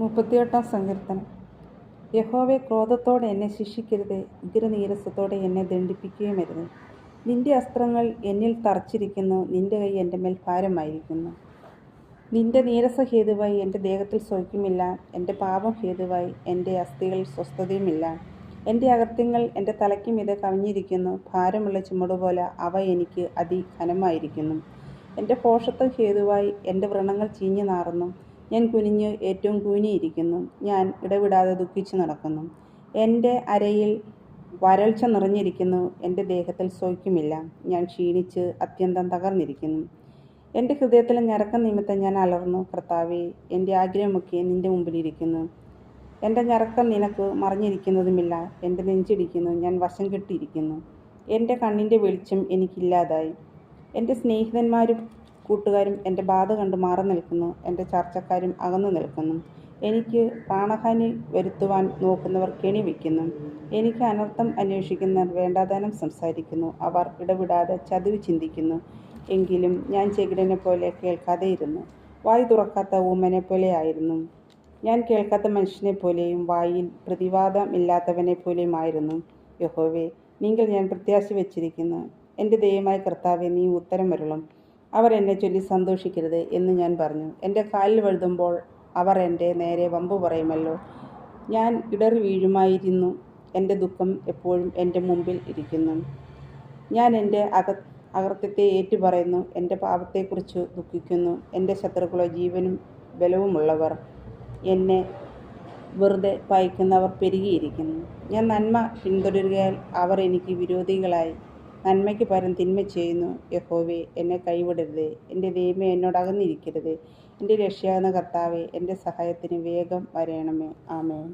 38 സങ്കീർത്തനം. യഹോവേ, ക്രോധത്തോടെ എന്നെ ശിക്ഷിക്കരുതേ, ഉഗ്രനീരസത്തോടെ എന്നെ ദണ്ഡിപ്പിക്കുകയുമരുത്. നിന്റെ അസ്ത്രങ്ങൾ എന്നിൽ തറച്ചിരിക്കുന്നു, നിന്റെ കൈ എൻ്റെ മേൽ ഭാരമായിരിക്കുന്നു. നിന്റെ നീരസഹേതുവായി എൻ്റെ ദേഹത്തിൽ സൗഖ്യമില്ല, എൻ്റെ പാപം ഹേതുവായി എൻ്റെ അസ്ഥികളിൽ സ്വസ്ഥതയുമില്ല. എൻ്റെ അകൃത്യങ്ങൾ എൻ്റെ തലയ്ക്ക് മീതെ കവിഞ്ഞിരിക്കുന്നു, ഭാരമുള്ള ചുമടുപോലെ അവ എനിക്ക് അതിഘനമായിരിക്കുന്നു. എൻ്റെ ഭോഷത്വം ഹേതുവായി എൻ്റെ വ്രണങ്ങൾ ചീഞ്ഞു നാറുന്നു. ഞാൻ കുനിഞ്ഞ് ഏറ്റവും കൂനിയിരിക്കുന്നു, ഞാൻ ഇടവിടാതെ ദുഃഖിച്ചു നടക്കുന്നു. എൻ്റെ അരയിൽ വരൾച്ച നിറഞ്ഞിരിക്കുന്നു, എൻ്റെ ദേഹത്തിൽ സൗഖ്യമില്ല. ഞാൻ ക്ഷീണിച്ച് അത്യന്തം തകർന്നിരിക്കുന്നു. എൻ്റെ ഹൃദയത്തിലെ ഞരക്കം നിമിത്തം ഞാൻ അലർന്നു. കർത്താവേ, എൻ്റെ ആഗ്രഹമൊക്കെ നിൻ്റെ മുമ്പിലിരിക്കുന്നു. എൻ്റെ ഞരക്കം നിനക്ക് മറഞ്ഞിരിക്കുന്നതുമില്ല. എൻ്റെ നെഞ്ചിടിക്കുന്നു, ഞാൻ വശം കെട്ടിയിരിക്കുന്നു. എൻ്റെ കണ്ണിൻ്റെ വെളിച്ചം എനിക്കില്ലാതായി. എൻ്റെ സ്നേഹിതന്മാരും കൂട്ടുകാരും എൻ്റെ ബാധ കണ്ട് മാറി നിൽക്കുന്നു, എൻ്റെ ചർച്ചക്കാരും അകന്നു നിൽക്കുന്നു. എനിക്ക് പ്രാണഹാനി വരുത്തുവാൻ നോക്കുന്നവർ കെണി വയ്ക്കുന്നു. എനിക്ക് അനർത്ഥം അന്വേഷിക്കുന്നവർ വേണ്ടാതാനം സംസാരിക്കുന്നു. അവർ ഇടവിടാതെ ചതിവ് ചിന്തിക്കുന്നു. എങ്കിലും ഞാൻ ചെകിടനെ പോലെ കേൾക്കാതെയിരുന്നു, വായ് തുറക്കാത്ത ഊമനെ പോലെ ആയിരുന്നു. ഞാൻ കേൾക്കാത്ത മനുഷ്യനെ പോലെയും വായിൽ പ്രതിവാദമില്ലാത്തവനെ പോലെയുമായിരുന്നു. യഹോവേ, നിങ്കിൽ ഞാൻ പ്രത്യാശ വെച്ചിരിക്കുന്നു. എൻ്റെ ദൈവമായ കർത്താവേ, നീ ഉത്തരമരുളും. അവർ എന്നെ ചൊല്ലി സന്തോഷിക്കരുത് എന്ന് ഞാൻ പറഞ്ഞു. എൻ്റെ കാലിൽ വഴുതുമ്പോൾ അവർ എൻ്റെ നേരെ വമ്പു പറയുമല്ലോ. ഞാൻ ഇടറി വീഴുമായിരുന്നു. എൻ്റെ ദുഃഖം എപ്പോഴും എൻ്റെ മുമ്പിൽ ഇരിക്കുന്നു. ഞാൻ എൻ്റെ അകൃത്യത്തെ ഏറ്റുപറയുന്നു, എൻ്റെ പാപത്തെക്കുറിച്ച് ദുഃഖിക്കുന്നു. എൻ്റെ ശത്രുക്കളോ ജീവനും ബലവുമുള്ളവർ, എന്നെ വെറുതെ പയക്കുന്നവർ പെരുകിയിരിക്കുന്നു. ഞാൻ നന്മ പിന്തുടരുകയാൽ അവർ എനിക്ക് വിരോധികളായി. നന്മയ്ക്ക് പകരം തിന്മ ചെയ്യുന്നു. യഹോവേ, എന്നെ കൈവിടരുതേ. എൻ്റെ ദൈവമേ, എന്നോട് അകന്നിരിക്കരുതേ. എൻ്റെ രക്ഷയാകുന്ന കർത്താവേ, എൻ്റെ സഹായത്തിന് വേഗം വരേണമേ. ആമേൻ.